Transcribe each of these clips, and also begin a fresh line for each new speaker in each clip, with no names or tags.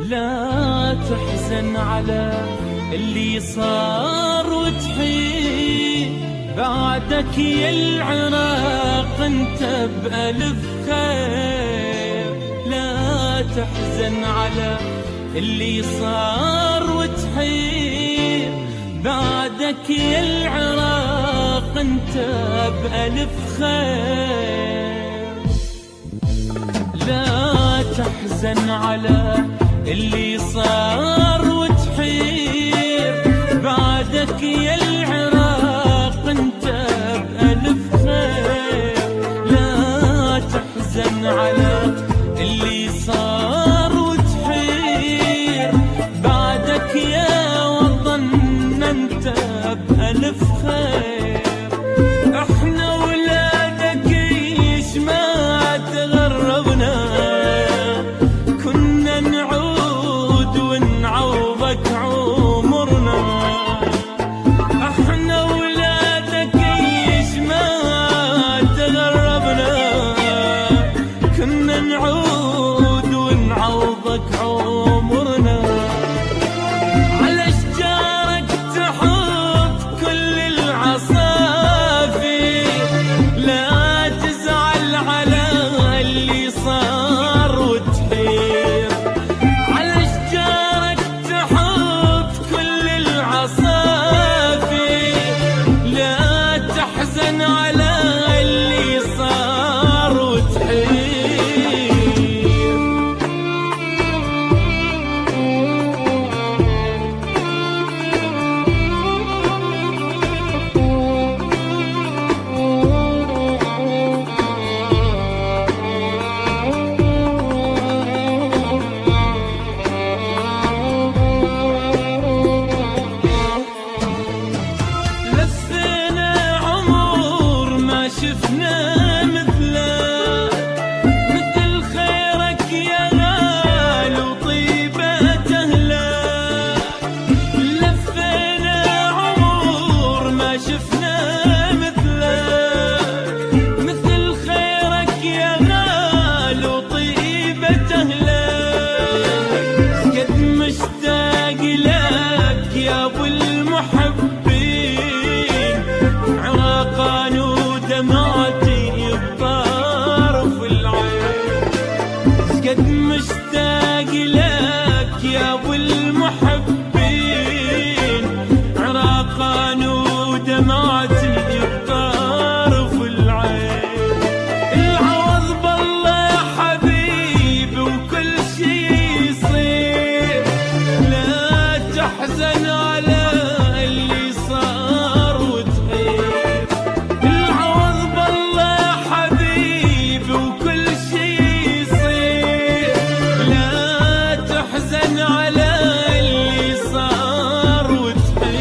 لا تحزن على اللي صار وتحيد بعدك يا العراق انت بألف خير. لا تحزن على اللي صار وتحيد بعدك يا العراق انت بألف خير. لا تحزن على اللي صار وتحير بعدك يا العراق انت بألف خير. لا تحزن على اللي صار وتحير بعدك يا وطن انت بألف خير. احنا ولادك ايش ما تغربنا كنا نعود ونعوضك عمرنا. احنا ولادك ايش ما تغربنا كنا نعود ونعوضك عمرنا. على اشجارك تحط كل العصافير لا تزعل على اللي صار وتحير. على اشجارك تحط كل العصافير لا تحزن على اللي صار وتحير. لفينا عمر ما شفنا مثله مثل خيرك يا غالي وطيبة أهلك. لفينا عمر ما شفنا مثلك مثل خيرك يا غالي وطيبة أهلك. قد مشتاق لك يا أبو المحبين عراقان ودمعتي بطرف العين. قد مشتاق لك يا أبو المحبين عراقان ودمعتي بطرف العين. العوض بالله يا حبيبي وكل شي يصير. لا تحزن على اللي صار وتحير. العوض بالله يا حبيبي وكل شي يصير. لا تحزن على اللي صار وتحير.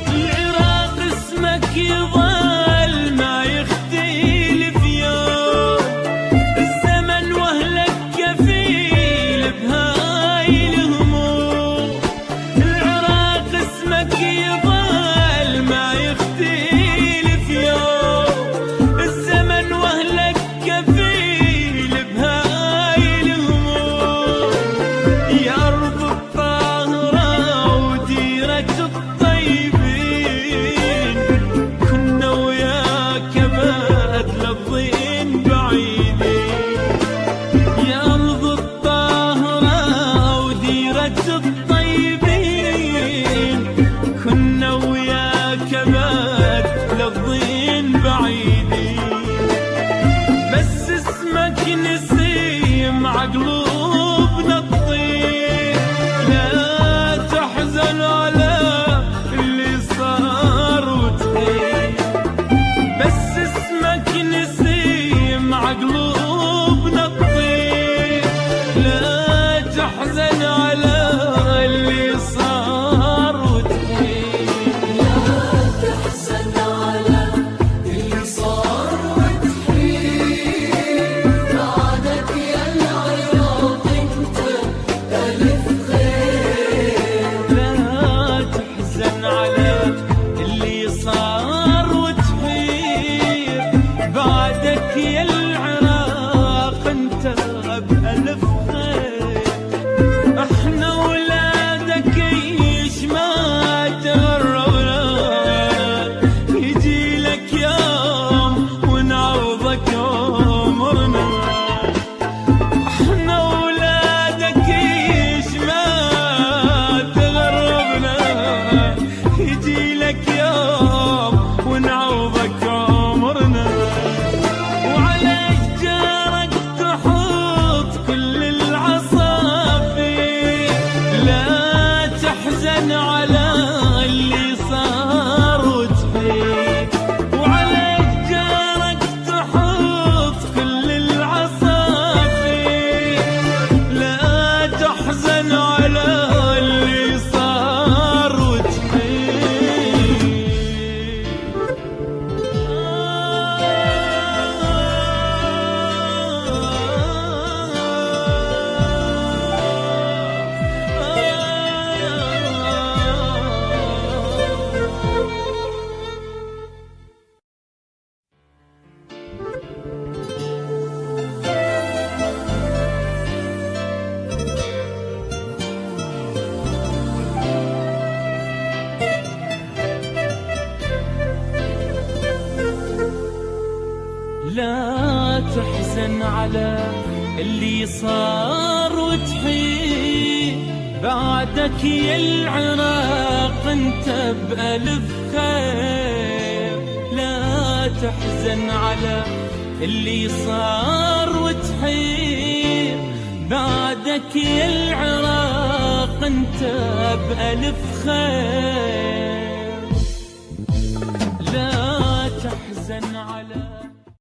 العراق اسمك يظل ما يختلف يوم. الزمن واهلك كفيل بهاي الهموم. العراق اسمك يظل ما يختلف يوم. الزمن واهلك كفيل بهاي الهموم. يا أرض الطاهرة وديرة الطيبين كنا وياك بعد لفظين بعيدين. يا أرض الطاهرة وديرة الطيبين كنا وياك بعد لفظين بعيدين. بس اسمك نسيم عقلوبنا الطيب. لا تحزن على اللي صار وتحير. بس اسمك نسيم عقلوبنا الطيب. لا تحزن على اللي صار وتحير. لا تحزن تحزن على اللي صار وتحير، بعدك يا العراق انت بألف خير. لا تحزن على اللي صار وتحير، بعدك يا العراق انت بألف خير.